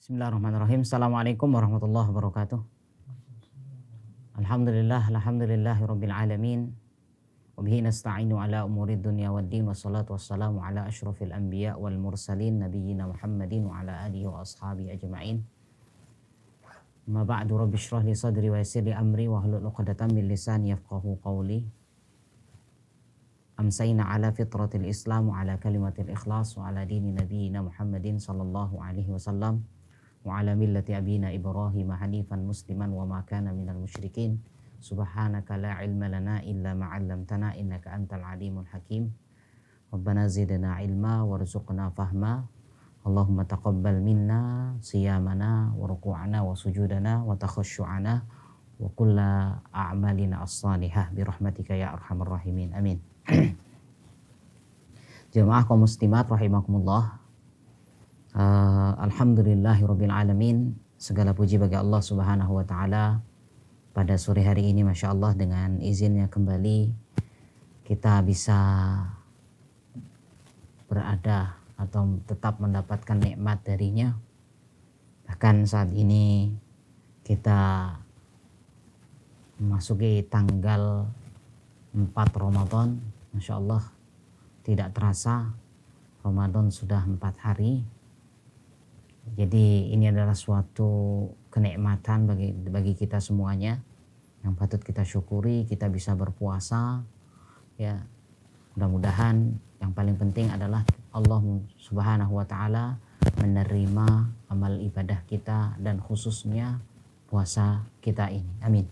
Bismillahirrahmanirrahim. Assalamualaikum warahmatullahi wabarakatuh. Alhamdulillahirabbil alamin. Wa bihi nasta'inu ala umurid dunya waddin, wassalatu wassalamu ala asyrafil anbiya wal mursalin nabiyyina Muhammadin wa ala alihi wa ashabihi ajma'in. Ma ba'du, rabbi shrah li sadri wa yassir li amri wa hlul 'uqdatam min lisani yafqahu qawli. Amsayna ala fitratil Islam wa ala kalimatil ikhlas wa ala dini nabiyyina Muhammadin sallallahu alaihi wasallam wa ala millati abina Ibrahim hanifan musliman wa ma kana minal musyrikin. Subhanaka la ilma lana illa ma 'allamtana innaka antal alimul hakim. Rabbana zidna ilma warzuqna fahma. Allahumma taqabbal minna siyamana wa ruku'ana wa sujudana wa takhashu'ana wa kulla a'malina as-salihah bi rahmatika ya arhamar rahimin. Amin. Jemaah kaum muslimat rahimakumullah. Alhamdulillahirabbil alamin. Segala puji bagi Allah Subhanahu wa taala. Pada sore hari ini Masya Allah dengan izinnya kembali kita bisa berada atau tetap mendapatkan nikmat darinya. Bahkan saat ini kita memasuki tanggal 4 Ramadan. Masya Allah, tidak terasa Ramadan sudah 4 hari. Jadi ini adalah suatu kenikmatan bagi kita semuanya yang patut kita syukuri. Kita bisa berpuasa, ya. Mudah-mudahan yang paling penting adalah Allah Subhanahu wa taala menerima amal ibadah kita dan khususnya puasa kita ini. Amin.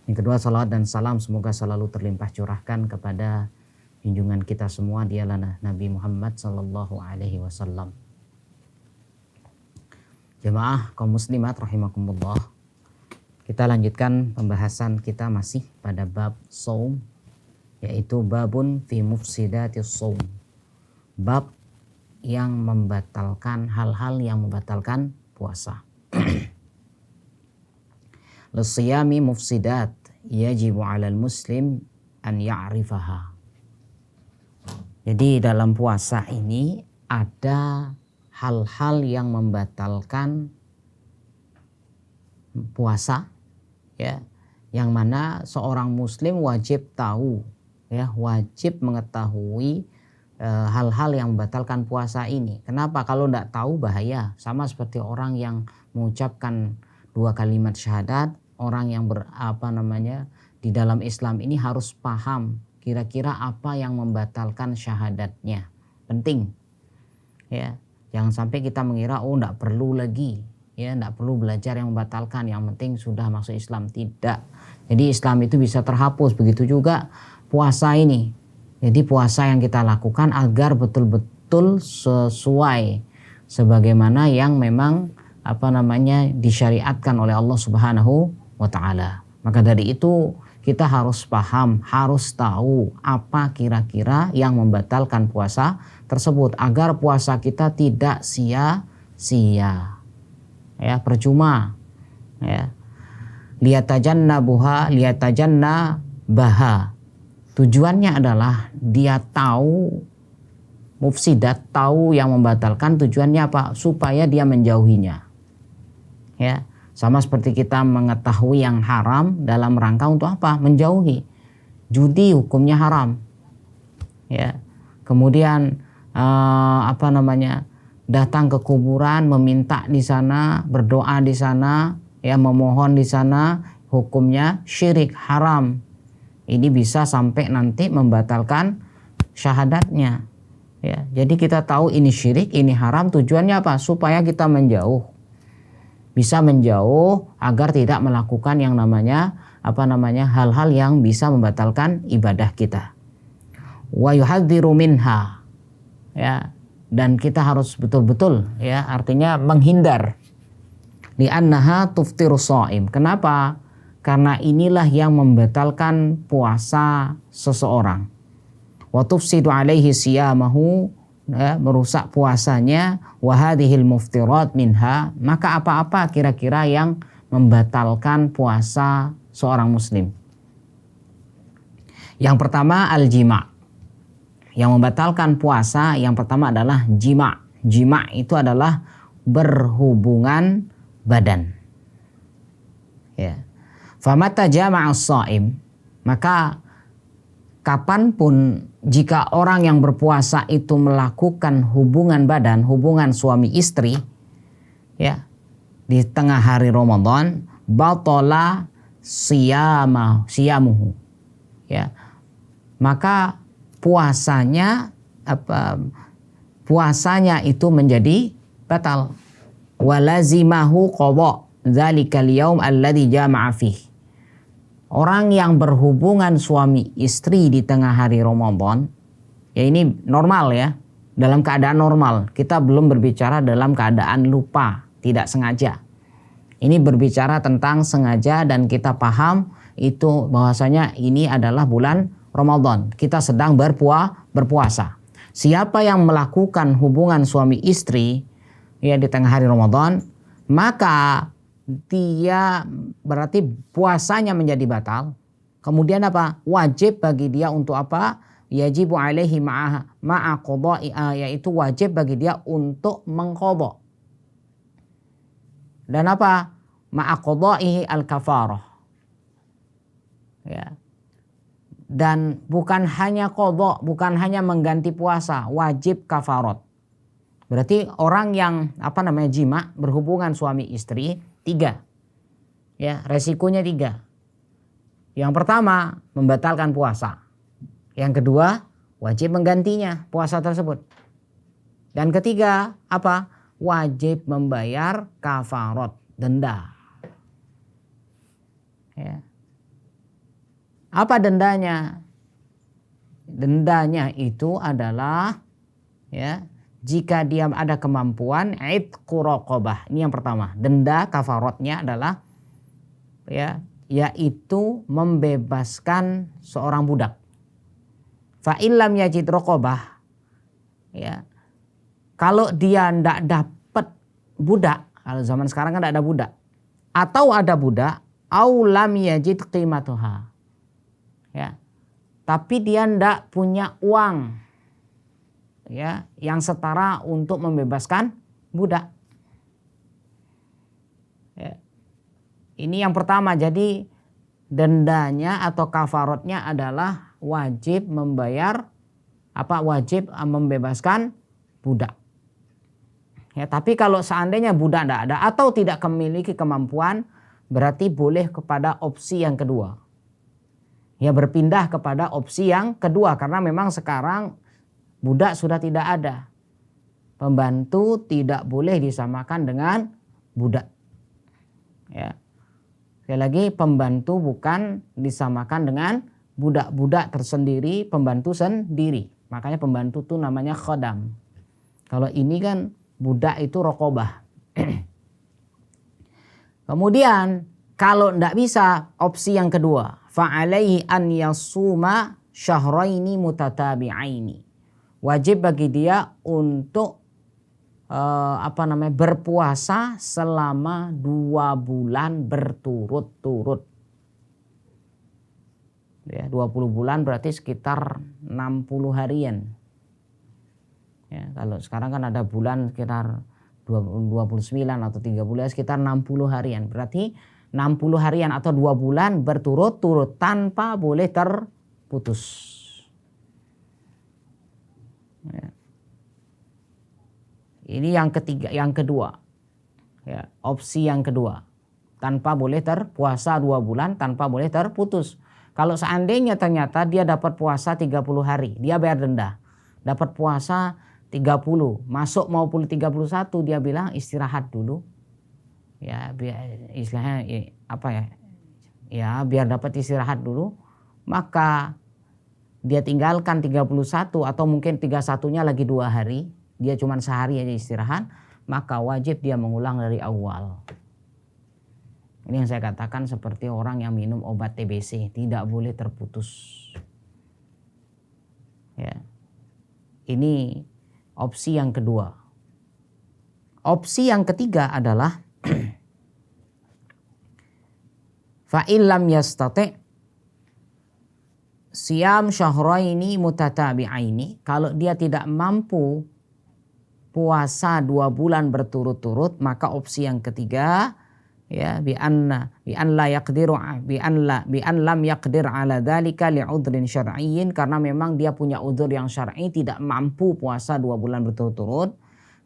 Yang kedua, salawat dan salam semoga selalu terlimpah curahkan kepada junjungan kita semua, dialah Nabi Muhammad sallallahu alaihi wasallam. Jemaah kaum muslimat rahimakumullah. Kita lanjutkan pembahasan kita masih pada bab shaum, yaitu babun fi mufsidatis shaum. Bab yang membatalkan hal-hal yang membatalkan puasa. Lisiyami mufsidat yajibu 'alal muslim an ya'rifaha. Jadi dalam puasa ini ada hal-hal yang membatalkan puasa, ya, yang mana seorang muslim wajib tahu, ya, wajib mengetahui hal-hal yang membatalkan puasa ini. Kenapa? Kalau tidak tahu bahaya. Sama seperti orang yang mengucapkan 2 kalimat syahadat, orang yang di dalam Islam ini harus paham kira-kira apa yang membatalkan syahadatnya. Penting, ya. Jangan sampai kita mengira tidak perlu lagi, ya, tidak perlu belajar yang membatalkan, yang penting sudah masuk Islam. Tidak. Jadi Islam itu bisa terhapus, begitu juga puasa ini. Jadi puasa yang kita lakukan agar betul-betul sesuai sebagaimana yang memang disyariatkan oleh Allah Subhanahu wa taala. Maka dari itu kita harus paham, harus tahu apa kira-kira yang membatalkan puasa tersebut agar puasa kita tidak sia-sia, ya, percuma, ya. Liyatajannabaha. Tujuannya adalah dia tahu mufsidat, tahu yang membatalkan. Tujuannya apa? Supaya dia menjauhinya, ya. Sama seperti kita mengetahui yang haram dalam rangka untuk apa? Menjauhi. Judi hukumnya haram, ya. Kemudian datang ke kuburan, meminta di sana, berdoa di sana, ya, memohon di sana, hukumnya syirik, haram. Ini bisa sampai nanti membatalkan syahadatnya, ya. Jadi kita tahu ini syirik, ini haram. Tujuannya apa? Supaya kita menjauh. Bisa menjauh agar tidak melakukan yang namanya hal-hal yang bisa membatalkan ibadah kita. Wa yuhadziru minha, ya, dan kita harus betul-betul, ya, artinya menghindar. Li'annaha tuftiru shaim. Kenapa? Karena inilah yang membatalkan puasa seseorang. Wa tufsidu alaihi siyamahu, ya, merusak puasanya. Wa hadhil muftirat minha. Maka apa-apa kira-kira yang membatalkan puasa seorang muslim? Yang pertama al-jima'. Yang membatalkan puasa yang pertama adalah jima'. Jima' itu adalah berhubungan badan. Ya. Famata jama'a shaim, maka kapanpun jika orang yang berpuasa itu melakukan hubungan badan, hubungan suami istri, ya, di tengah hari Ramadan, batala siyamuhu, ya, maka puasanya itu menjadi batal. Walazimahu qada dzalikal yaum alladzi jama'a fihi. Orang yang berhubungan suami istri di tengah hari Ramadan, ya ini normal ya, dalam keadaan normal. Kita belum berbicara dalam keadaan lupa, tidak sengaja. Ini berbicara tentang sengaja dan kita paham itu bahwasanya ini adalah bulan Ramadan. Kita sedang berpuasa. Siapa yang melakukan hubungan suami istri ya di tengah hari Ramadan, maka dia berarti puasanya menjadi batal. Kemudian apa? Wajib bagi dia untuk apa? Yajibu alaihi ma'a qada'i, yaitu wajib bagi dia untuk mengqadha. Dan apa? Ma'a qada'ihi al-kafarah. Ya. Dan bukan hanya qadha, bukan hanya mengganti puasa, wajib kafarat. Berarti orang yang jima, berhubungan suami istri 3. Ya, resikonya 3. Yang pertama, membatalkan puasa. Yang kedua, wajib menggantinya puasa tersebut. Dan ketiga, apa? Wajib membayar kafarat, denda. Ya. Apa dendanya? Dendanya itu adalah ya, jika dia ada kemampuan itqu raqabah. Ini yang pertama. Denda kafaratnya adalah ya, yaitu membebaskan seorang budak. Fa illam yajid raqabah, ya. Kalau dia tidak dapat budak, kalau zaman sekarang kan tidak ada budak, atau ada budak, au lam yajid qimatuha, ya, tapi dia tidak punya uang, ya, yang setara untuk membebaskan budak. Ya. Ini yang pertama. Jadi dendanya atau kafaratnya adalah wajib membayar wajib membebaskan budak. Ya, tapi kalau seandainya budak tidak ada atau tidak memiliki kemampuan, berarti boleh kepada opsi yang kedua. Ya, berpindah kepada opsi yang kedua karena memang sekarang budak sudah tidak ada. Pembantu tidak boleh disamakan dengan budak. Ya. Sekali lagi, pembantu bukan disamakan dengan budak-budak tersendiri, pembantu sendiri. Makanya pembantu itu namanya khodam. Kalau ini kan budak itu raqabah. Kemudian kalau tidak bisa, opsi yang kedua, fa'alaihi an yasuma syahraini mutatabi'aini. Wajib bagi dia untuk berpuasa selama 2 bulan berturut-turut. Ya, 20 bulan berarti sekitar 60 harian. Ya, kalau sekarang kan ada bulan sekitar 29 atau 30, sekitar 60 harian. Berarti 60 harian atau 2 bulan berturut-turut tanpa boleh terputus. Ya. Ini yang ketiga, yang kedua. Ya, opsi yang kedua. Tanpa boleh terpuasa 2 bulan, tanpa boleh terputus. Kalau seandainya ternyata dia dapat puasa 30 hari, dia bayar denda. Dapat puasa 30, masuk mau 31, dia bilang istirahat dulu. Ya, biar istilahnya biar dapat istirahat dulu, maka dia tinggalkan 31 atau mungkin 31-nya lagi 2 hari. Dia cuma sehari aja istirahat, maka wajib dia mengulang dari awal. Ini yang saya katakan seperti orang yang minum obat TBC, tidak boleh terputus. Ya. Ini opsi yang kedua. Opsi yang ketiga adalah fa illam yastati' siyam syahraini mutatabi'aini. Kalau dia tidak mampu puasa 2 bulan berturut-turut, maka opsi yang ketiga ya bi an lam yaqdir ala dzalika li'udhrin syar'iyyin, karena memang dia punya udzur yang syar'i tidak mampu puasa 2 bulan berturut-turut,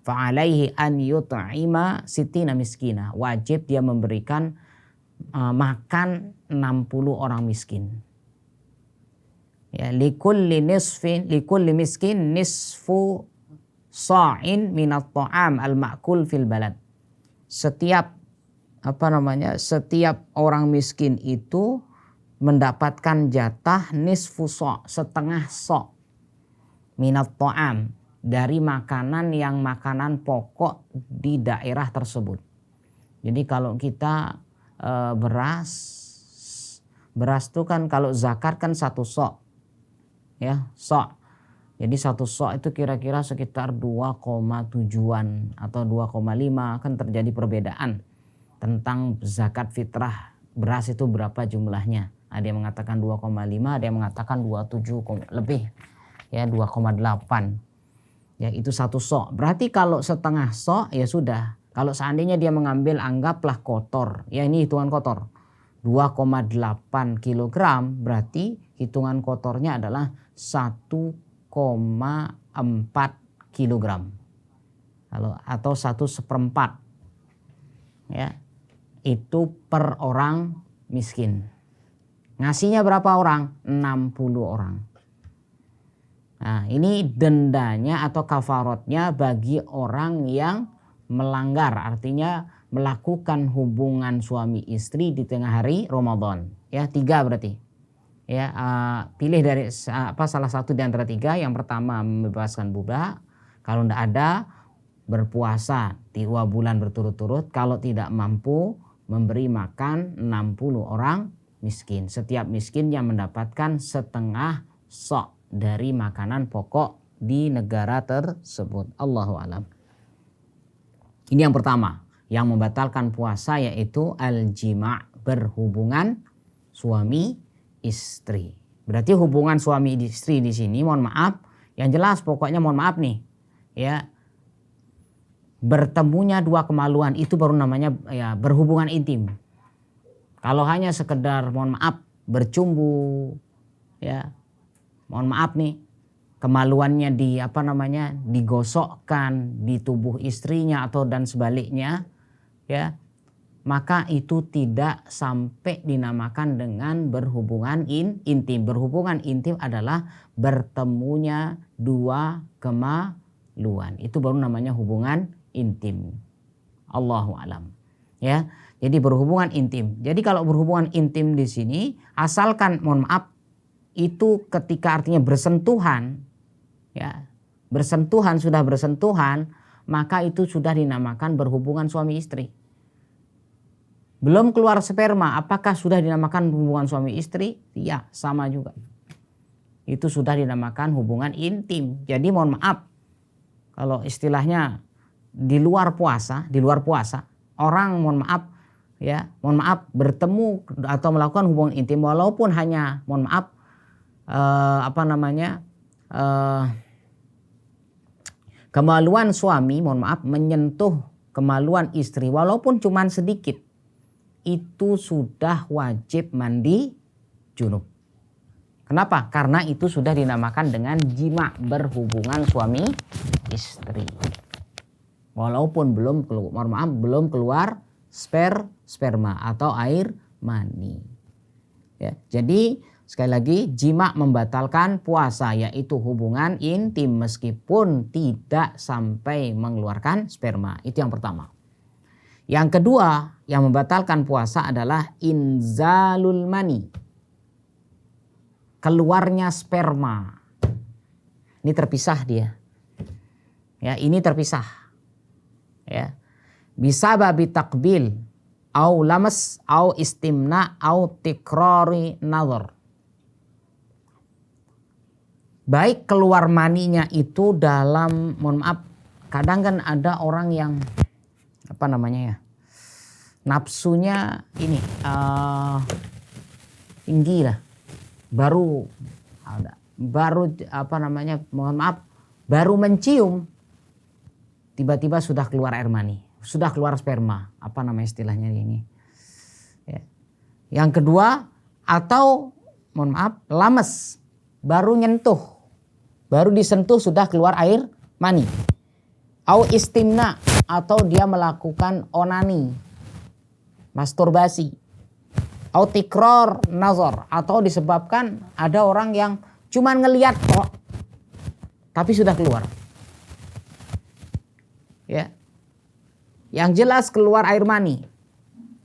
fa alaihi an yut'ima sittina miskina, wajib dia memberikan makan 60 orang miskin. Ya, likulli miskin nisfu sa'in minat ta'am al-ma'kul fil balad. Setiap orang miskin itu mendapatkan jatah nisfu sa', setengah sa' minat ta'am, dari makanan yang makanan pokok di daerah tersebut. Jadi kalau kita beras itu kan kalau zakat kan 1 sa', ya sa'. Jadi 1 sa' itu kira-kira sekitar 2,7-an atau 2,5, kan terjadi perbedaan tentang zakat fitrah beras itu berapa jumlahnya. Ada yang mengatakan 2,5, ada yang mengatakan 27 lebih, ya 2,8. Ya itu 1 sa'. Berarti kalau setengah sa' ya sudah. Kalau seandainya dia mengambil, anggaplah kotor, ya ini hitungan kotor, 2,8 kilogram, berarti hitungan kotornya adalah 1,4 kilogram atau 1/4, ya itu per orang miskin. Ngasihnya berapa orang? 60 orang. Nah ini dendanya atau kafaratnya bagi orang yang melanggar, artinya melakukan hubungan suami istri di tengah hari Ramadan. Ya 3 berarti. Ya, pilih dari salah satu di antara 3. Yang pertama membebaskan budak, kalau tidak ada berpuasa 2 bulan berturut-turut, kalau tidak mampu memberi makan 60 orang miskin. Setiap miskin yang mendapatkan setengah sa' dari makanan pokok di negara tersebut. Allahu a'lam. Ini yang pertama yang membatalkan puasa, yaitu al-jima', berhubungan suami istri. Berarti hubungan suami istri di sini, mohon maaf, yang jelas pokoknya mohon maaf nih, ya bertemunya 2 kemaluan itu baru namanya ya berhubungan intim. Kalau hanya sekedar mohon maaf bercumbu, ya mohon maaf nih, kemaluannya digosokkan di tubuh istrinya atau dan sebaliknya, ya maka itu tidak sampai dinamakan dengan berhubungan intim. Berhubungan intim adalah bertemunya 2 kemaluan. Itu baru namanya hubungan intim. Allahu a'lam. Ya, jadi berhubungan intim. Jadi kalau berhubungan intim di sini, asalkan mohon maaf itu ketika artinya bersentuhan, ya sudah bersentuhan, maka itu sudah dinamakan berhubungan suami istri. Belum keluar sperma, apakah sudah dinamakan hubungan suami istri? Ya, sama juga. Itu sudah dinamakan hubungan intim. Jadi mohon maaf, kalau istilahnya di luar puasa, orang mohon maaf bertemu atau melakukan hubungan intim walaupun hanya mohon maaf kemaluan suami mohon maaf menyentuh kemaluan istri walaupun cuman sedikit, itu sudah wajib mandi junub. Kenapa? Karena itu sudah dinamakan dengan jima', berhubungan suami istri. Walaupun belum keluar sperma atau air mani. Ya, jadi sekali lagi jima' membatalkan puasa, yaitu hubungan intim meskipun tidak sampai mengeluarkan sperma. Itu yang pertama. Yang kedua yang membatalkan puasa adalah inzalul mani, keluarnya sperma. Ini terpisah dia. Ya, ini terpisah. Ya. Bisa babi takbil, au lamas, au istimna, au tikrari nazar. Baik keluar maninya itu dalam, mohon maaf, kadang kan ada orang yang nafsunya ini tinggi lah, baru baru mencium, tiba-tiba sudah keluar air mani, sudah keluar sperma, apa nama istilahnya ini. Ya. Yang kedua, atau mohon maaf, lames, baru nyentuh, baru disentuh sudah keluar air mani. Au istimna, atau dia melakukan onani, masturbasi. Au tikror nazar, atau disebabkan ada orang yang cuman ngelihat kok, tapi sudah keluar. Ya. Yang jelas keluar air mani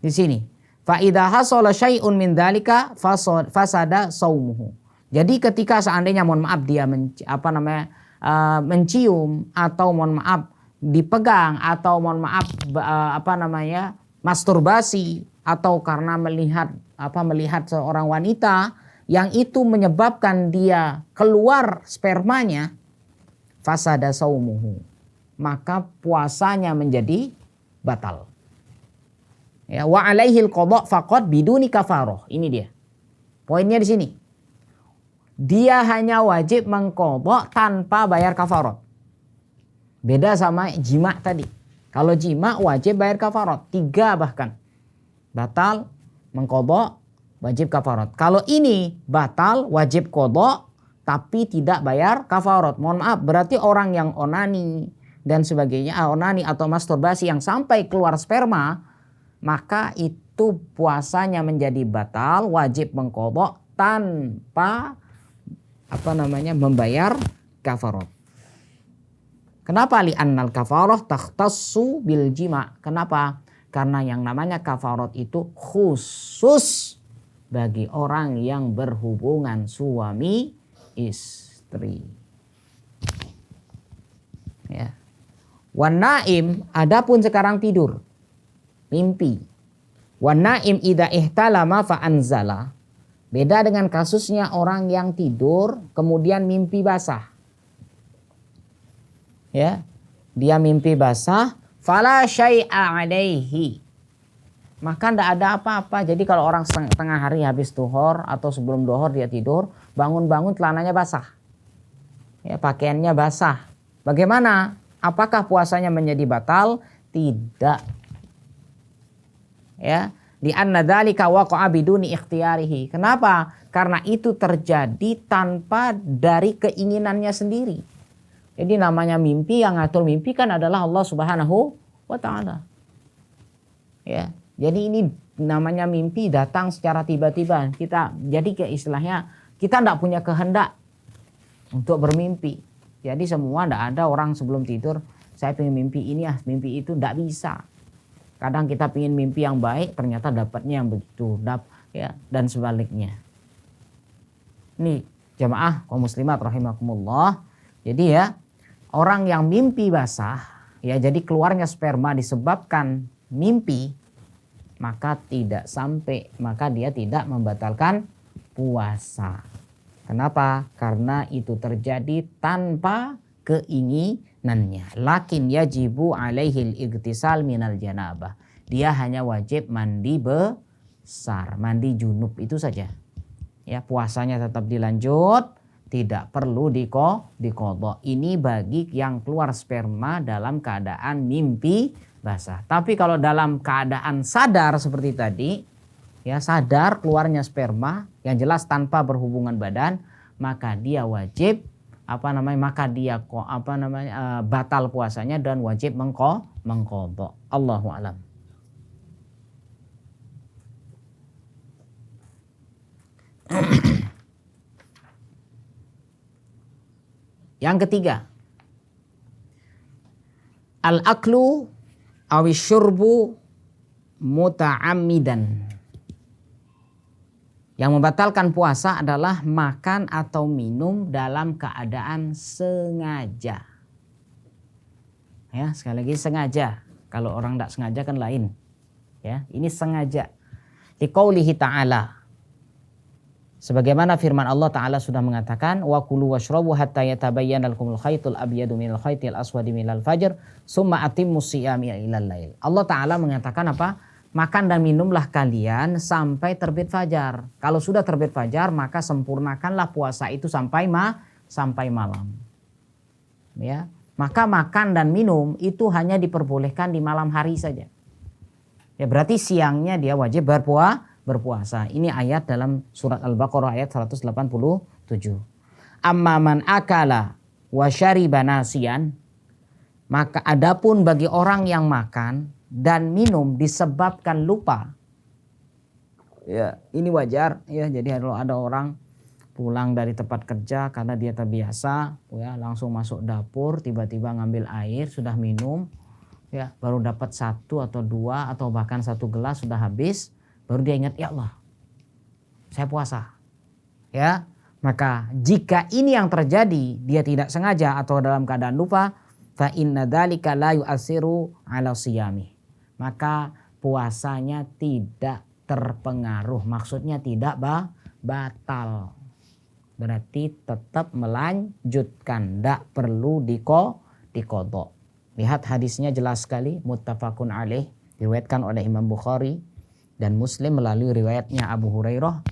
di sini. Fa idza hasala syai'un min dzalika fasada shaumuhu. Jadi ketika seandainya mohon maaf dia mencium atau mohon maaf dipegang atau mohon maaf masturbasi atau karena melihat seorang wanita yang itu menyebabkan dia keluar spermanya, fasada shaumuhu, maka puasanya menjadi batal. Ya, wa alaihil qada faqad biduni kafaroh. Ini dia. Poinnya di sini. Dia hanya wajib mengqadha tanpa bayar kafarot. Beda sama jima tadi. Kalau jima wajib bayar kafarot, 3 bahkan. Batal, mengqadha, wajib kafarot. Kalau ini batal, wajib qadha tapi tidak bayar kafarot. Mohon maaf, berarti orang yang onani dan sebagainya, onani atau masturbasi yang sampai keluar sperma, maka itu puasanya menjadi batal, wajib mengqadha tanpa membayar kafarot. Kenapa? Li'annal kafarah takhtassu bil jima. Kenapa? Karena yang namanya kafarot itu khusus bagi orang yang berhubungan suami istri. Ya. Wan naim, adapun sekarang tidur, mimpi. Wan naim idza ihtalama fa anzala. Beda dengan kasusnya orang yang tidur kemudian mimpi basah. Ya. Dia mimpi basah, fala syai'a alaihi. Maka tidak ada apa-apa. Jadi kalau orang tengah hari habis duhur atau sebelum duhur dia tidur, bangun-bangun celananya basah. Ya, pakaiannya basah. Bagaimana? Apakah puasanya menjadi batal? Tidak. Ya, di anna dzalika waqa'a biduni ikhtiyarihi. Kenapa? Karena itu terjadi tanpa dari keinginannya sendiri. Jadi namanya mimpi, yang ngatur mimpi kan adalah Allah Subhanahu wa taala. Ya. Jadi ini namanya mimpi datang secara tiba-tiba. Jadi istilahnya kita tidak punya kehendak untuk bermimpi. Jadi semua tidak ada orang sebelum tidur saya pengen mimpi ini mimpi itu, tidak bisa. Kadang kita pengen mimpi yang baik ternyata dapatnya yang begitu, ya, dan sebaliknya. Ini jamaah kaum muslimat rahimakumullah. Jadi ya, orang yang mimpi basah, ya jadi keluarnya sperma disebabkan mimpi, maka dia tidak membatalkan puasa. Kenapa? Karena itu terjadi tanpa keinginannya. Lakin yajibu alaihil igtisal minal janabah. Dia hanya wajib mandi besar, mandi junub itu saja. Ya, puasanya tetap dilanjut, tidak perlu diqadha. Ini bagi yang keluar sperma dalam keadaan mimpi basah. Tapi kalau dalam keadaan sadar seperti tadi, ya sadar keluarnya sperma yang jelas tanpa berhubungan badan, maka dia wajib batal puasanya dan wajib mengqadha. Allahu a'lam. Yang ketiga, al-aklu awisyurbu muta'ammidan. Yang membatalkan puasa adalah makan atau minum dalam keadaan sengaja. Ya, sekali lagi sengaja. Kalau orang tidak sengaja kan lain. Ya, ini sengaja. Liqaulihi ta'ala. Sebagaimana firman Allah Ta'ala sudah mengatakan, wa kulu washrabu hatta yatabayyana lakumul khaytul abyadu minal khaytil aswadi minal fajr summa atimmus siyama ilal lail. Allah Ta'ala mengatakan apa? Makan dan minumlah kalian sampai terbit fajar. Kalau sudah terbit fajar, maka sempurnakanlah puasa itu sampai malam. Ya. maka makan dan minum itu hanya diperbolehkan di malam hari saja. Ya berarti siangnya dia wajib berpuasa. Ini ayat dalam surat Al-Baqarah ayat 187. Amma man akala wa syariba nasiyan, maka adapun bagi orang yang makan dan minum disebabkan lupa. Ya, ini wajar ya. Jadi kalau ada orang pulang dari tempat kerja karena dia terbiasa ya langsung masuk dapur, tiba-tiba ngambil air, sudah minum ya, baru dapat 1 atau 2 atau bahkan 1 gelas sudah habis, baru dia ingat, ya Allah saya puasa ya. Maka jika ini yang terjadi, dia tidak sengaja atau dalam keadaan lupa, fa inna dzalika la yu'assiru 'ala siyami, maka puasanya tidak terpengaruh, maksudnya tidak batal. Berarti tetap melanjutkan, tidak perlu diqodho. Lihat hadisnya jelas sekali, muttafaqun alaih, diriwayatkan oleh Imam Bukhari dan Muslim melalui riwayatnya Abu Hurairah.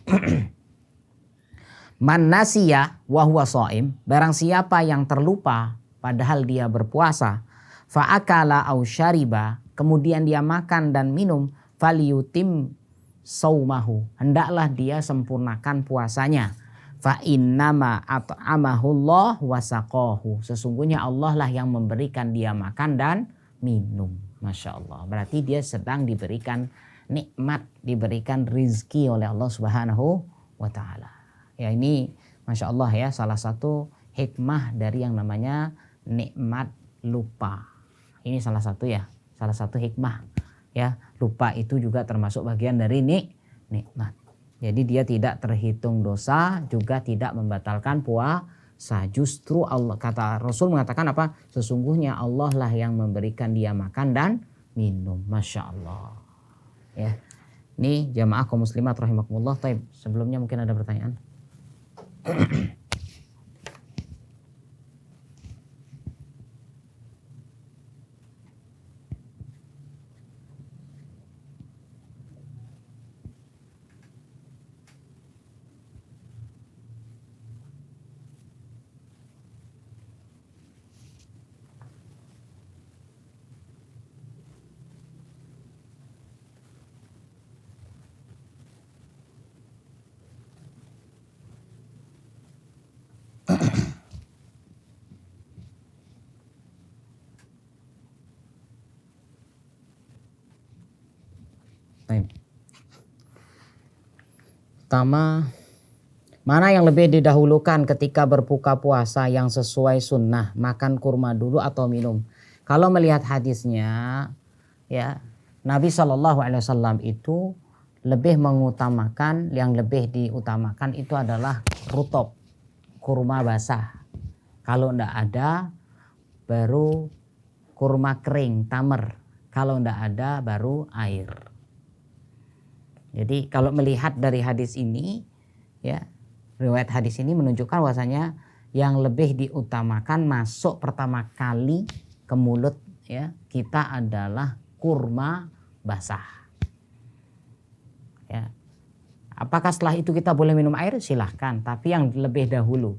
Man nasiya wa huwa shaim, barang siapa yang terlupa padahal dia berpuasa, fa akala au syariba, kemudian dia makan dan minum, falyutim saumahu, hendaklah dia sempurnakan puasanya. Fa innama at'amahullah wa saqahu, sesungguhnya Allah lah yang memberikan dia makan dan minum. Masya Allah, berarti dia sedang diberikan nikmat, diberikan rizki oleh Allah Subhanahu wa ta'ala. Ya ini Masya Allah ya, salah satu hikmah dari yang namanya nikmat lupa. Ini salah satu ya, salah satu hikmah ya. Lupa itu juga termasuk bagian dari nikmat. Jadi dia tidak terhitung dosa, juga tidak membatalkan puasa. Justru Allah, kata Rasul mengatakan apa? Sesungguhnya Allah lah yang memberikan dia makan dan minum. Masya Allah. Ya, ini jamaah kaum muslimat rahimakumullah. Taib. Sebelumnya mungkin ada pertanyaan. Pertama, mana yang lebih didahulukan ketika berbuka puasa yang sesuai sunnah, makan kurma dulu atau minum? Kalau melihat hadisnya, ya Nabi SAW itu lebih mengutamakan, yang lebih diutamakan itu adalah rutob, kurma basah. Kalau ndak ada, baru kurma kering, tamer. Kalau ndak ada, baru air. Jadi kalau melihat dari hadis ini, ya riwayat hadis ini menunjukkan bahwasanya yang lebih diutamakan masuk pertama kali ke mulut ya kita adalah kurma basah. Ya. Apakah setelah itu kita boleh minum air? Silahkan. Tapi yang lebih dahulu,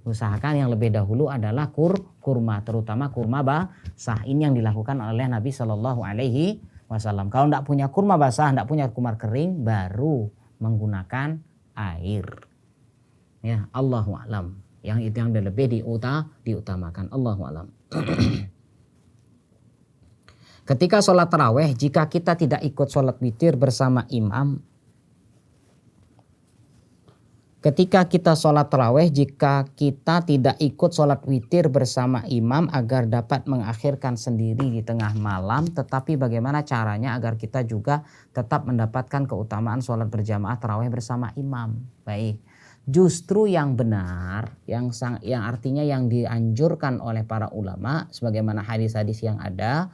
usahakan yang lebih dahulu adalah kurma, terutama kurma basah. Ini yang dilakukan oleh Nabi Shallallahu Alaihi Wasallam. Kalau tidak punya kurma basah, tidak punya kurma kering, baru menggunakan air. Ya, Allahu a'lam. Yang itu yang lebih diutamakan. Allahu a'lam. Ketika sholat taraweh, jika kita tidak ikut sholat witir bersama imam, ketika kita sholat taraweh, jika kita tidak ikut sholat witir bersama imam agar dapat mengakhirkan sendiri di tengah malam, tetapi bagaimana caranya agar kita juga tetap mendapatkan keutamaan sholat berjamaah taraweh bersama imam? Baik, justru yang benar, yang artinya yang dianjurkan oleh para ulama, sebagaimana hadis-hadis yang ada.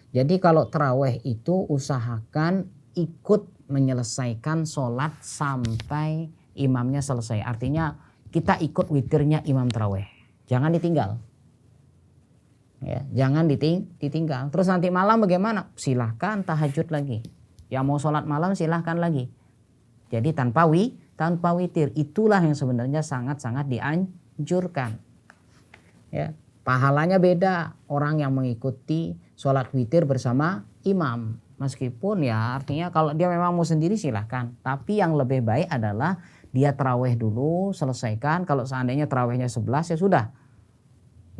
Jadi kalau taraweh itu usahakan ikut menyelesaikan sholat sampai imamnya selesai. Artinya kita ikut witirnya imam taraweh. Jangan ditinggal. Ya, jangan ditinggal. Terus nanti malam bagaimana? Silahkan tahajud lagi. Yang mau sholat malam silahkan lagi. Jadi tanpa witir. Itulah yang sebenarnya sangat-sangat dianjurkan. Ya, pahalanya beda orang yang mengikuti sholat witir bersama imam. Meskipun ya artinya kalau dia memang mau sendiri silahkan. Tapi yang lebih baik adalah dia taraweh dulu selesaikan. Kalau seandainya tarawehnya 11 ya sudah.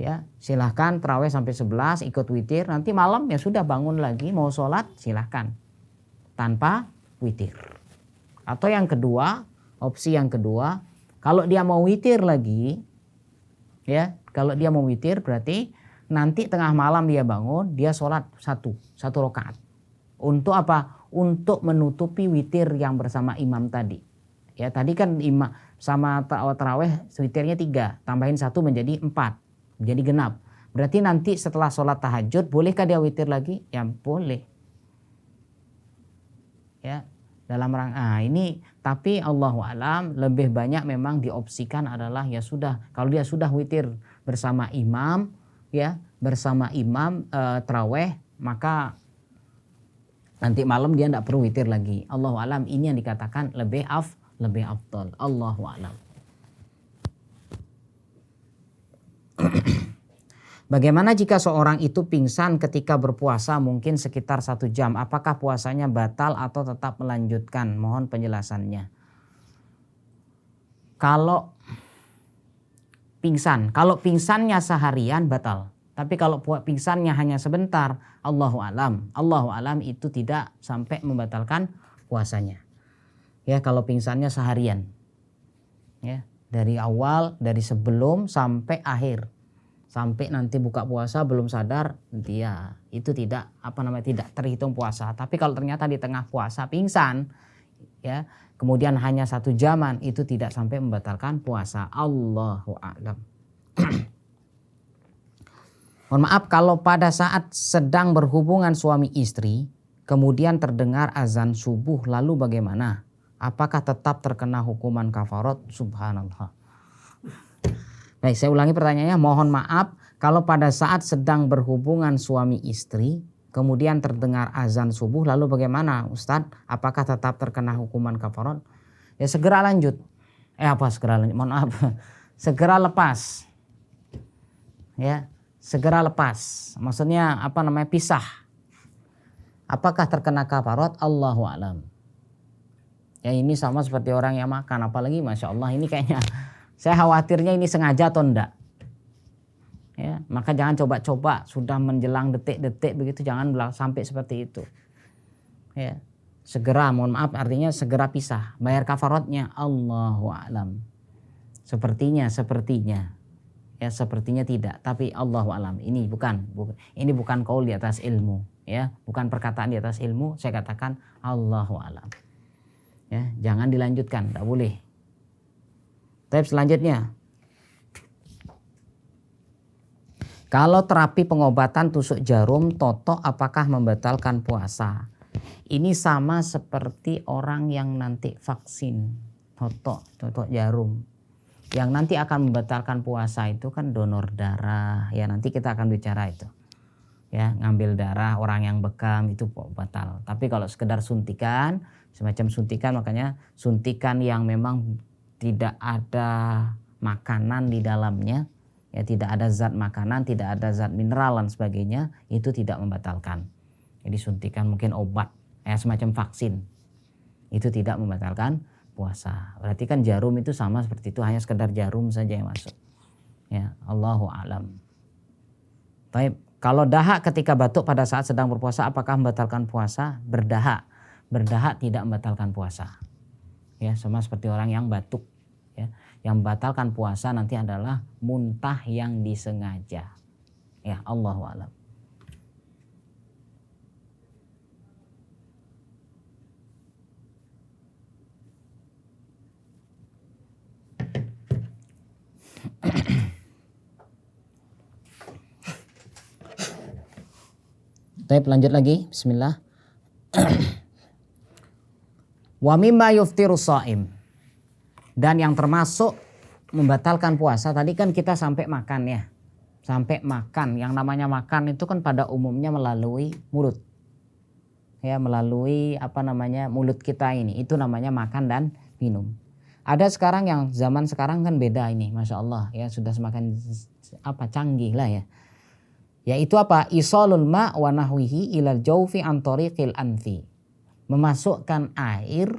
Ya silahkan taraweh sampai 11 ikut witir. Nanti malam ya sudah bangun lagi mau sholat silahkan. Tanpa witir. Atau yang kedua, opsi yang kedua. Kalau dia mau witir lagi. Ya kalau dia mau witir berarti nanti tengah malam dia bangun. Dia sholat satu rakaat. Untuk apa? Untuk menutupi witir yang bersama imam tadi. Ya tadi kan imam sama taraweh witirnya 3, tambahin 1 menjadi 4, menjadi genap. Berarti nanti setelah sholat tahajud bolehkah dia witir lagi? Ya boleh. Ya dalam rangka ini tapi Allahu alam lebih banyak memang diopsikan adalah ya sudah kalau dia sudah witir bersama imam ya bersama imam taraweh maka nanti malam dia tidak perlu witir lagi. Allahu alam ini yang dikatakan lebih afdal. Allahu alam. Bagaimana jika seorang itu pingsan ketika berpuasa mungkin sekitar 1 jam? Apakah puasanya batal atau tetap melanjutkan? Mohon penjelasannya. Kalau pingsannya seharian batal. Tapi kalau pingsannya hanya sebentar, Allahu alam itu tidak sampai membatalkan puasanya. Ya kalau pingsannya seharian, ya dari awal dari sebelum sampai akhir, sampai nanti buka puasa belum sadar, dia itu tidak tidak terhitung puasa. Tapi kalau ternyata di tengah puasa pingsan, ya kemudian hanya 1 jaman itu tidak sampai membatalkan puasa. Allahu a'lam. Mohon maaf kalau pada saat sedang berhubungan suami istri kemudian terdengar azan subuh lalu bagaimana? Apakah tetap terkena hukuman kafarat? Subhanallah. Baik, saya ulangi pertanyaannya. Mohon maaf kalau pada saat sedang berhubungan suami istri kemudian terdengar azan subuh lalu bagaimana Ustadz? Apakah tetap terkena hukuman kafarat? Ya segera lanjut. Segera lanjut? Mohon maaf. Segera lepas. Ya. Segera lepas, maksudnya pisah. Apakah terkena kafarat? Allahu alam. Ya ini sama seperti orang yang makan, apalagi masya Allah ini kayaknya saya khawatirnya ini sengaja atau enggak. Ya maka jangan coba-coba sudah menjelang detik-detik begitu jangan sampai seperti itu. Ya segera, mohon maaf artinya segera pisah. Bayar kafaratnya Allahu alam. Sepertinya. Ya sepertinya tidak, tapi Allahu alam. Ini bukan qaul di atas ilmu, ya, bukan perkataan di atas ilmu. Saya katakan Allahu alam. Ya, jangan dilanjutkan, tidak boleh. Tapi selanjutnya, kalau terapi pengobatan tusuk jarum totok apakah membatalkan puasa? Ini sama seperti orang yang nanti vaksin totok jarum. Yang nanti akan membatalkan puasa itu kan donor darah. Ya nanti kita akan bicara itu. Ya ngambil darah orang yang bekam itu batal. Tapi kalau sekedar suntikan, semacam suntikan makanya suntikan yang memang tidak ada makanan di dalamnya. Ya tidak ada zat makanan, tidak ada zat mineral dan sebagainya. Itu tidak membatalkan. Jadi suntikan mungkin obat. Semacam vaksin. Itu tidak membatalkan puasa. Berarti kan jarum itu sama seperti itu, hanya sekedar jarum saja yang masuk. Ya, Allahu a'lam. Baik, kalau dahak ketika batuk pada saat sedang berpuasa apakah membatalkan puasa? Berdahak tidak membatalkan puasa. Ya, sama seperti orang yang batuk, ya. Yang membatalkan puasa nanti adalah muntah yang disengaja. Ya, Allahu a'lam. Baik, lanjut lagi. Bismillah. Wa mimma yuftiru shaim. Dan yang termasuk membatalkan puasa tadi kan kita sampai makan ya. Sampai makan. Yang namanya makan itu kan pada umumnya melalui mulut. Ya, melalui mulut kita ini. Itu namanya makan dan minum. Ada sekarang yang zaman sekarang kan beda ini, Masya Allah ya, sudah canggih lah ya. Yaitu apa? Isalul ma' wa nahwihi ilal jawfi an tariqil anfi. Memasukkan air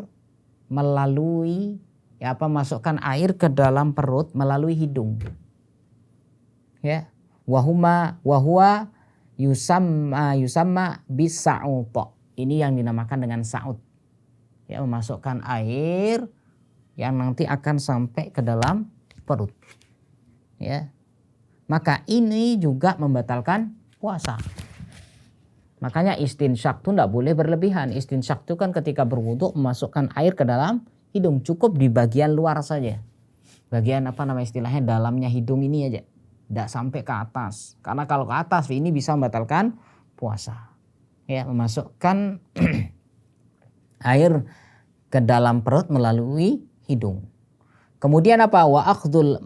melalui masukkan air ke dalam perut melalui hidung. Ya. Wahwa yusamma bisa'ut. Ini yang dinamakan dengan sa'ut. Ya, memasukkan air yang nanti akan sampai ke dalam perut. Ya. Maka ini juga membatalkan puasa. Makanya istinsyak itu tidak boleh berlebihan. Istinsyak itu kan ketika berwudu memasukkan air ke dalam hidung, cukup di bagian luar saja. Bagian istilahnya dalamnya hidung ini aja. Tidak sampai ke atas. Karena kalau ke atas ini bisa membatalkan puasa. Ya, memasukkan air ke dalam perut melalui hidung. Kemudian apa? Wa akhdul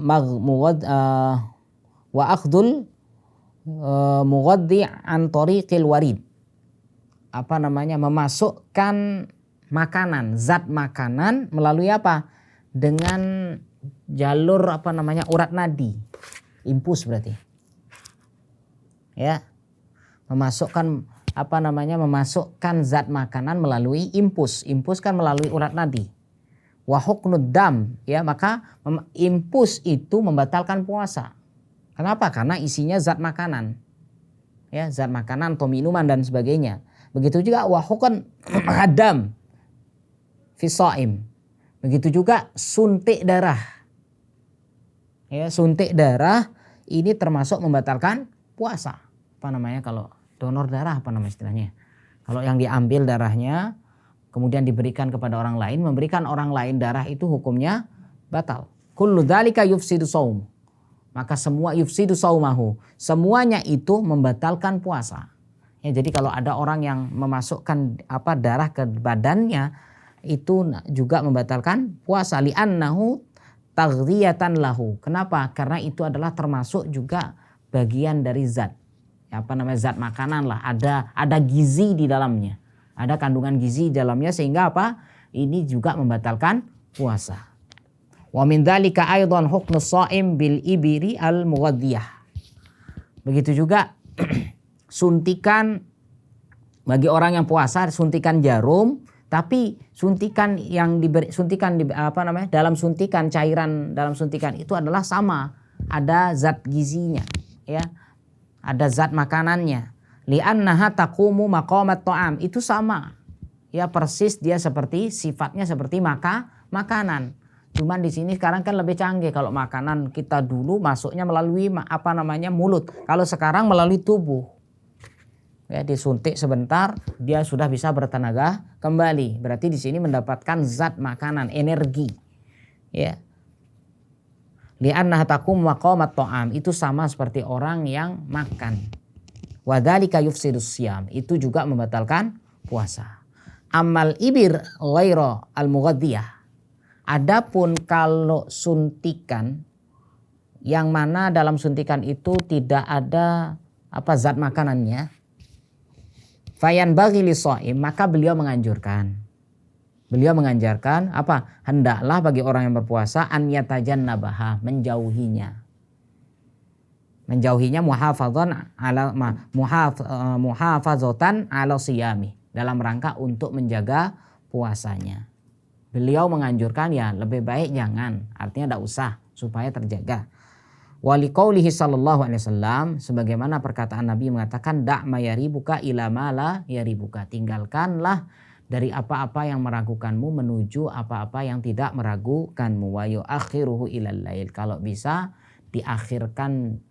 mughaddi an tariqil warid. Memasukkan makanan, zat makanan melalui apa? Dengan jalur urat nadi. Impus berarti. Ya. Memasukkan memasukkan zat makanan melalui impus. Impus kan melalui urat nadi. Wa huknud dam, ya, maka impus itu membatalkan puasa. Kenapa? Karena isinya zat makanan. Ya, zat makanan atau minuman dan sebagainya. Begitu juga wa hukun adam fi shaim. Begitu juga suntik darah. Ya, suntik darah ini termasuk membatalkan puasa. Kalau donor darah istilahnya. Kalau yang diambil darahnya kemudian diberikan kepada orang lain, memberikan orang lain darah itu hukumnya batal. Kullu dzalika yufsidu shaum. Maka semua yufsidu saumahu. Semuanya itu membatalkan puasa. Ya, jadi kalau ada orang yang memasukkan darah ke badannya itu juga membatalkan puasa. Li'annahu taghdhiyatan lahu. Kenapa? Karena itu adalah termasuk juga bagian dari zat. Zat makanan lah. Ada gizi di dalamnya. Ada kandungan gizi di dalamnya sehingga ini juga membatalkan puasa. Wa min dzalika aidan huknus shaim bil ibri al mughaddiyah. Begitu juga suntikan bagi orang yang puasa, suntikan jarum, tapi suntikan yang dalam suntikan cairan dalam suntikan itu adalah sama, ada zat gizinya, ya. Ada zat makanannya. Li'annaha taqumu maqamat ta'am, itu sama. Ya, persis dia sifatnya seperti makanan. Cuman di sini sekarang kan lebih canggih. Kalau makanan kita dulu masuknya melalui mulut. Kalau sekarang melalui tubuh. Ya, disuntik sebentar dia sudah bisa bertenaga kembali. Berarti di sini mendapatkan zat makanan, energi. Ya. Li'annaha taqum maqamat ta'am, itu sama seperti orang yang makan. Wa dzalika yufsidus syiyam, itu juga membatalkan puasa. Amal ibir ghaira al-mughaddiyah. Adapun kalau suntikan yang mana dalam suntikan itu tidak ada zat makanannya, fayan bagi lisoim, maka beliau menganjurkan hendaklah bagi orang yang berpuasa an yatajannabaha, menjauhinya muhafazatan ala siyami, dalam rangka untuk menjaga puasanya. Beliau menganjurkan ya lebih baik jangan, artinya tidak usah supaya terjaga. Waliqaulihi sallallahu alaihi wasallam, sebagaimana perkataan Nabi mengatakan da' ma yaribuka ila ma la yaribuka, tinggalkanlah dari apa-apa yang meragukanmu menuju apa-apa yang tidak meragukanmu. Wa yu'akhiruhu ilal lail, kalau bisa diakhirkan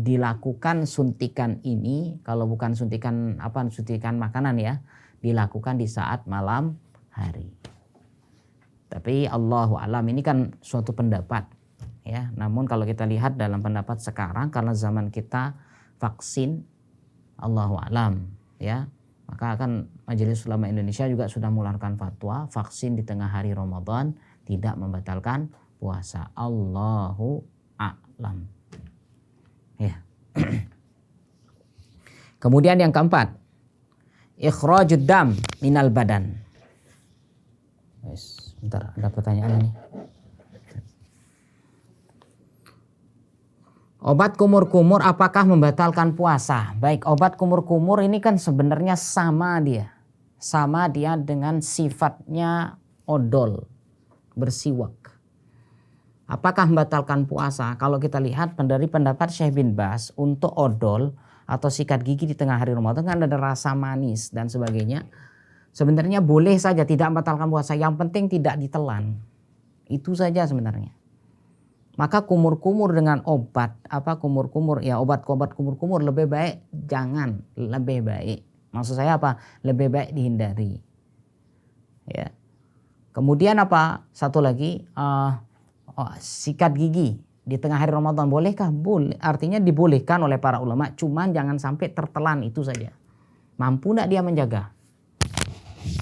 dilakukan suntikan ini, kalau bukan suntikan makanan ya, dilakukan di saat malam hari. Tapi Allahu alam, ini kan suatu pendapat ya. Namun kalau kita lihat dalam pendapat sekarang, karena zaman kita vaksin, Allahu alam ya, maka akan Majelis Ulama Indonesia juga sudah mengeluarkan fatwa vaksin di tengah hari Ramadan tidak membatalkan puasa. Allahu a'lam. Ya. Kemudian yang keempat, ikhrajud dam minal badan. Bentar, ada pertanyaan ini. Obat kumur-kumur apakah membatalkan puasa? Baik, obat kumur-kumur ini kan sebenarnya sama dia. Sama dia dengan sifatnya odol, bersiwak. Apakah membatalkan puasa? Kalau kita lihat dari pendapat Syekh bin Baz untuk odol atau sikat gigi di tengah hari Ramadan kan ada rasa manis dan sebagainya. Sebenarnya boleh saja tidak membatalkan puasa. Yang penting tidak ditelan. Itu saja sebenarnya. Maka kumur-kumur dengan obat kumur-kumur ya obat-obat kumur-kumur lebih baik jangan, lebih baik. Maksud saya apa? Lebih baik dihindari. Ya. Kemudian satu lagi sikat gigi di tengah hari Ramadan bolehkah? Boleh. Artinya dibolehkan oleh para ulama, cuman jangan sampai tertelan, itu saja. Mampu enggak dia menjaga?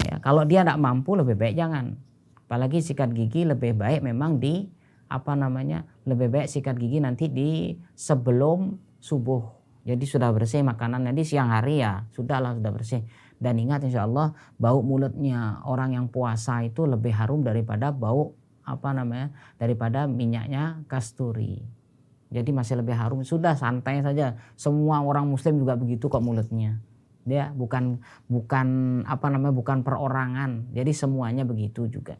Ya, kalau dia enggak mampu lebih baik jangan. Apalagi sikat gigi lebih baik memang lebih baik sikat gigi nanti di sebelum subuh. Jadi sudah bersih makanan, nanti siang hari ya sudah bersih. Dan ingat insya Allah bau mulutnya orang yang puasa itu lebih harum daripada bau daripada minyaknya kasturi. Jadi masih lebih harum. Sudah santai saja. Semua orang muslim juga begitu kok mulutnya. Dia bukan perorangan. Jadi semuanya begitu juga.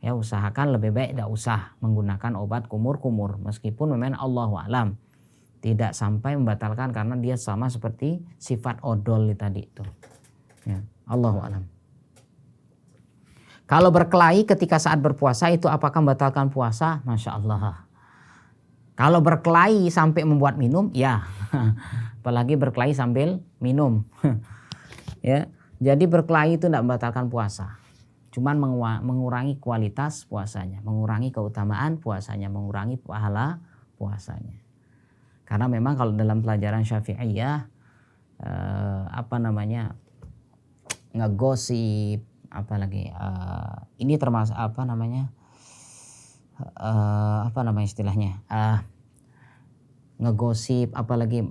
Ya usahakan lebih baik tidak usah menggunakan obat kumur-kumur. Meskipun memang Allahu a'lam tidak sampai membatalkan karena dia sama seperti sifat odol tadi itu. Ya, Allahu a'lam. Kalau berkelahi ketika saat berpuasa itu apakah membatalkan puasa? Masya Allah. Kalau berkelahi sampai membuat minum, ya. Apalagi berkelahi sambil minum. Ya, jadi berkelahi itu tidak membatalkan puasa. Cuman mengurangi kualitas puasanya, mengurangi keutamaan puasanya, mengurangi pahala puasanya. Karena memang kalau dalam pelajaran Syafi'iyah ngegosip ini termasuk istilahnya ngegosip apalagi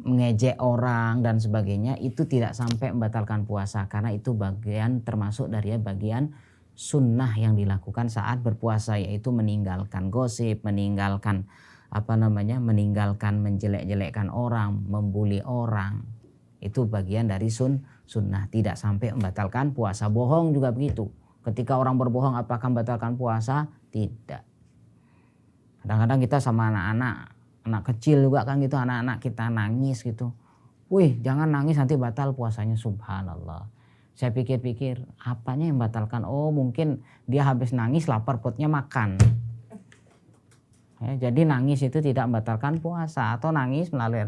mengejek orang dan sebagainya itu tidak sampai membatalkan puasa karena itu termasuk dari bagian sunnah yang dilakukan saat berpuasa, yaitu meninggalkan gosip, meninggalkan menjelek-jelekkan orang, membuli orang. Itu bagian dari sunnah, tidak sampai membatalkan puasa. Bohong juga begitu. Ketika orang berbohong apakah membatalkan puasa? Tidak. Kadang-kadang kita sama anak kecil juga kan gitu, anak-anak kita nangis gitu. Wih, jangan nangis nanti batal puasanya. Subhanallah. Saya pikir-pikir, apanya yang batalkan? Oh, mungkin dia habis nangis lapar perutnya makan. Ya, jadi nangis itu tidak membatalkan puasa, atau nangis melalui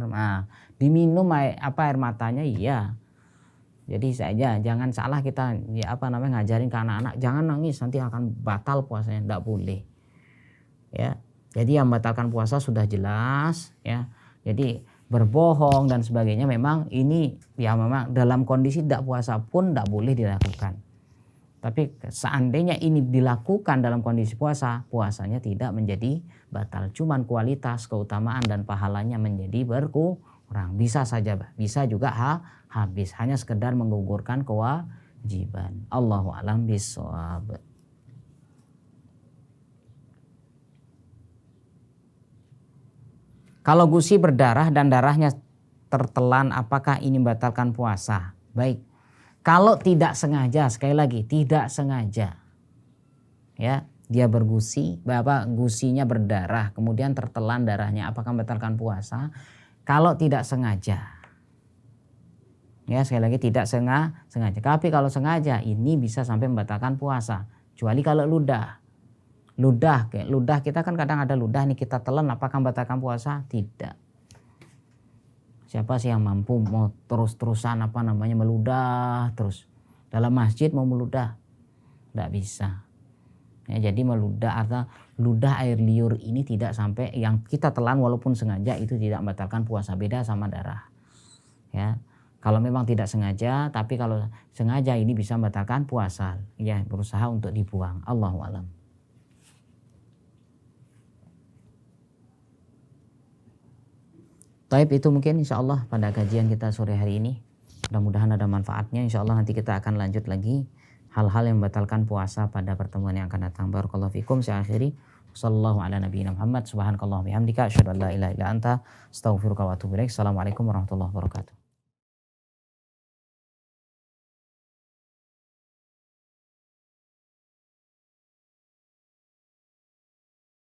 diminum air matanya, iya. Jadi saja jangan salah kita ngajarin ke anak-anak jangan nangis nanti akan batal puasanya, tidak boleh. Ya. Jadi yang membatalkan puasa sudah jelas ya. Jadi berbohong dan sebagainya memang ini ya memang dalam kondisi tidak puasa pun tidak boleh dilakukan. Tapi seandainya ini dilakukan dalam kondisi puasa, puasanya tidak menjadi batal. Cuman kualitas, keutamaan dan pahalanya menjadi berkurang. Bisa saja, bisa juga habis. Hanya sekedar menggugurkan kewajiban. Allahu a'lam bishawab. Kalau gusi berdarah dan darahnya tertelan, apakah ini membatalkan puasa? Baik. Kalau tidak sengaja, sekali lagi tidak sengaja, ya dia bergusi, gusinya berdarah, kemudian tertelan darahnya, apakah membatalkan puasa? Kalau tidak sengaja, ya sekali lagi tidak sengaja. Tapi kalau sengaja, ini bisa sampai membatalkan puasa. Kecuali kalau ludah kita kan kadang ada ludah nih, kita telan, apakah membatalkan puasa? Tidak. Siapa sih yang mampu mau terus-terusan meludah terus dalam masjid, mau meludah? Tidak bisa. Ya, jadi meludah atau ludah air liur ini tidak sampai yang kita telan walaupun sengaja itu tidak membatalkan puasa, beda sama darah. Ya. Kalau memang tidak sengaja, tapi kalau sengaja ini bisa membatalkan puasa. Ya, berusaha untuk dibuang. Allahu a'lam. Taib, itu mungkin insya Allah pada kajian kita sore hari ini. Mudah-mudahan ada manfaatnya. Insya Allah nanti kita akan lanjut lagi hal-hal yang membatalkan puasa pada pertemuan yang akan datang. Barakallahu fikum. Saya akhiri. Sallallahu ala nabiyina Muhammad subhanakallah bihamdika asyhadu an la ilaha illa anta astaghfiruka wa atubu ilaik. Assalamualaikum warahmatullahi wabarakatuh.